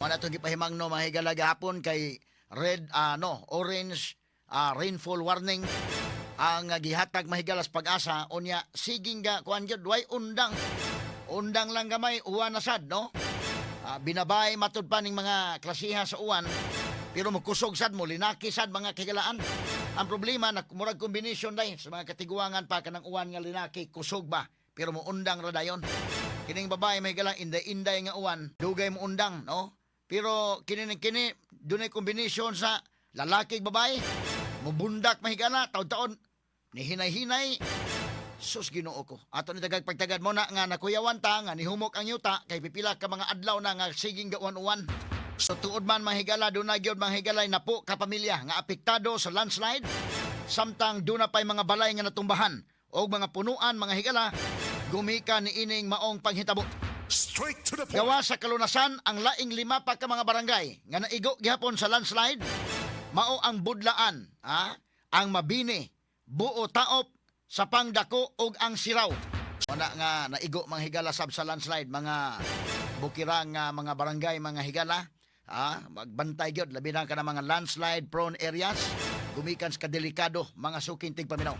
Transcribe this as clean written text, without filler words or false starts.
Wala itong gipahimang no, mga higala gahapon kay orange rainfall warning ang gihatag mahigalas pag-asa unya siging ga kuan gyud way undang lang gamay uwan na sad no. Binabay matud pa ning mga klasiha sa uwan pero mukusog sad mo linaki sad mga kigalaan. Ang problema na murag kombinasyon day sa mga katiguangan pa kanang uwan nga linaki kusog ba pero mo undang ra dayon. Kining babae may galang inday-inday nga uwan dugay mo undang no. Pero kini dunay kombinasyon sa lalaki babae mubundak mahigala taon-taon ni hinay-hinay. Sus Ginoo ko. Ato ni tagag pagtagad mo na nga nakuyawan ta nga nihumok ang yuta kay pipila ka mga adlaw na nga siging gauwan-uwan. So tuod man mahigala dunay gyud mahigalay na po ka pamilya nga apektado sa landslide samtang duna pay mga balay nga natumbahan og mga punuan mga higala gumikan ni ining maong panghitabo. Straight to the point. Gawa sa kalunasan ang laing 5 pa ka mga barangay nga naigo gihapon sa landslide mao ang Budlaan, ang Mabini, Buo Taop, Sapang Dako ug ang Siraw. Wala nga naigo mga higala sab sa landslide mga bukirang mga barangay mga higala. Magbantay gyud labi na ka ng mga landslide prone areas gumikan sa kadelikado mga suking tigpaminaw.